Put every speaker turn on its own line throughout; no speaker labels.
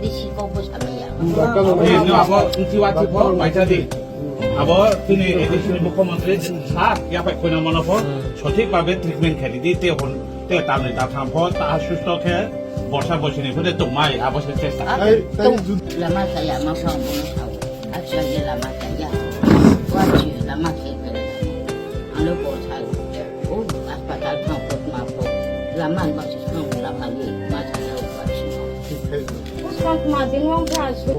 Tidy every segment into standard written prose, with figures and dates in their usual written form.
desi kau bos kami ya.
Ini apa tiwa tiwa baca di. Apa ini edisi মুখ্যমন্ত্রী সাত ya pak kuna mana pun সঠিকভাবে treatment খেলি দিতে হন তে তামনে তা থামফ তা সুস্থ খে বর্ষা বসিনি ফুলে তোমাই আবশ্যক চেষ্টা
Lama saya mau kau mau tahu. Asalnya lama saya. Wajib lama saya. Anu bos saya. Oh, apa tak tahu mampu. Lama masih tahu lama ni masih tahu wajib.
Usman kumatin wong kaso.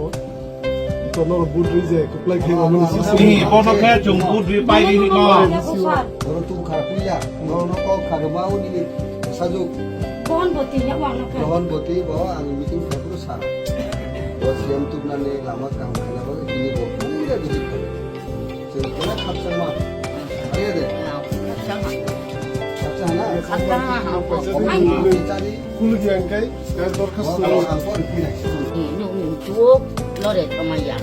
Tono budri je kuplai ke ono
ni pono khe jungpu dri pai ni ko
Orang tu karakuya, orang kau karabau ni saju
Kon boti ya wong na
kawan boti bawa ang meeting terus sah. Bos yang tu nane lama kang kena bawa ini bawa pura di situ. Jadi kena kapsa mah, ada deh.
Sama.
Kapsa na.
Kapsa
Orang cari
kulu jangkai dan dorkas
kalau angkor pilih.
Ini untuk lore sama ya.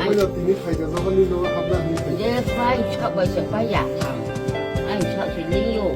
apa ya tini khaja zaman ni lo habna ni khaja
Dia fai cakap bahasa payah tang. Ai cakap sini yo.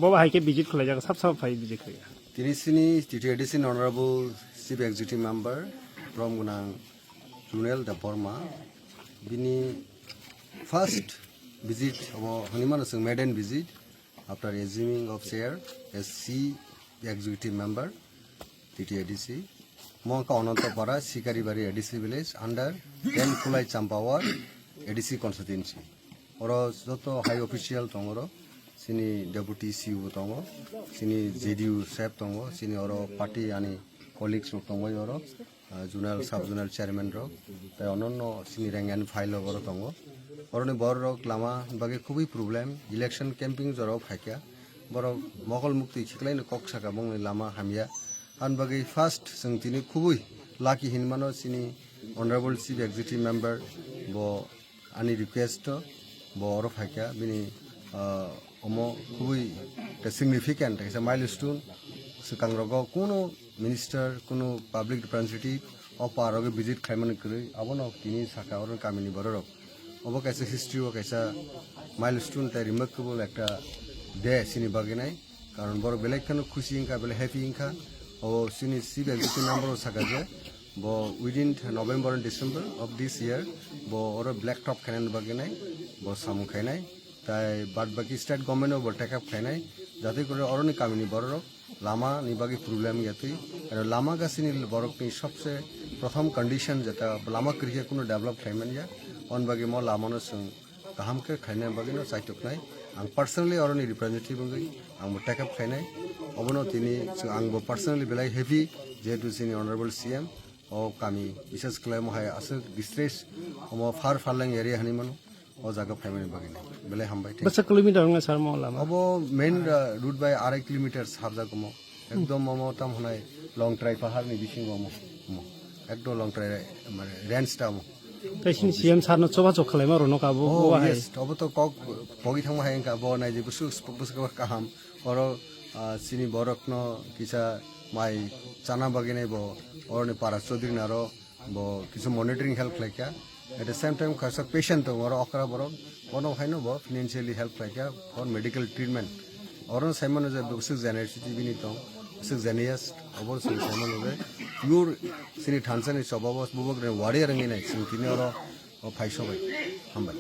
Bawa hai ke visit khulai jaga sab hai visit khulai.
Tini sini TTDC Honorable Chief Executive Member from Gunang Junel Daporma. Bini first visit of Haniman Singh maiden visit after assuming of chair as C Executive Member TTDC. Monka Onantapara Sikaribari ADC village under 10 Kulai Champawar ADC constituency. Oro joto high official tongoro sini deputy CU tongo sini JDU sep tongo sini oro party ani colleagues tongo oro zonal sub zonal chairman rok tai ononno sini rank and file oro tongo oro ni bor rok lama bage khubi problem election camping joro phaikya bor mogol mukti khiklai no kok saka bong lama hamya an bage first sing tini khubi lucky hinmano sini honorable chief executive member bo ani request bo oro phaikya bini omo খুবই significant একটা milestone সেকাং রগ কোনো minister কোনো public representative অপারগে visit খাইমান করে আবনো তিনি সাকা or Kaminey বড় of কাছে হিস্ট্রি ও কাছে মাইলস্টোন তাই রিমার্কেবল একটা ডে সিনি বাগে নাই কারণ বড় বেলেখান খুশি ইনকা বেলে হ্যাপি ইনকা ও সিনি চিফ এক্সিকিউটিভ মেম্বার সাকা যে ব within November and December of this year ব ওর ব্ল্যাক টপ খাইনান বাগে নাই ব সামু খাইনাই তাই বাদ বাকি স্টেট গভর্নমেন্টও টেক আপ খাইনাই যাতে করে অরণি কামিনি বড় লামা নিবাগি প্রবলেম ইয়াতেই আর লামা গাছিনি বরকনি সবচেয়ে প্রথম কন্ডিশন যেটা লামা কৃষি কোনো ডেভেলপ খাইমান যা অন বাকি ম লামানো সং গাহামকে খাইনাই বাগিনো চাইটক নাই आं पार्सनेलि अरनि रिप्रेजेन्टेटिभ गई आंबो टेकअप खाइनाय अबनो तिनि आंबो पार्सनेलि बेलाय हेपी जेहेतु जोंनि अनारेबल सीएम अ कामी विशेष खालाम हाय आसो डिस्ट्रेस अम फार फारलां एरिया हानिमन अ जागा फाइमानि बागिनाय बेलाय हामबाय
Berapa kilometer nggak sar mau lama?
अब मेन रूट बाय 2.5 किलोमीटर साबजागो म एकदम मम ताम हनाय लंग ट्राइ पाहारनि बिसिं म एकदम लंग ट्राइ माने रेन्ज ता म
Pesin siam sar no coba cok kalai maro no kabu.
Oh yes, अब तो कक बगी थांबा हाय का ब नाय जे बुसु बुसु काहाम और सिनी बरक न किसा माइ चाना बागे नै ब और ने पारा चौधरी नारो ब किसा मॉनिटरिंग हेल्प लाइका एट द सेम टाइम खासा पेशेंट तो और अकरा बरक बनो हायनो ब फाइनेंशियली हेल्प लाइका फॉर मेडिकल ट्रीटमेंट और साइमन जे बुसु जेनेसिटी बिनि तो बुसु जेनियस अबो साइमन जे प्योर सिनी थानसानि सबाबस बुबक ने वारिया रंगि नाय सिंतिनि और फाइसबाय हामबाय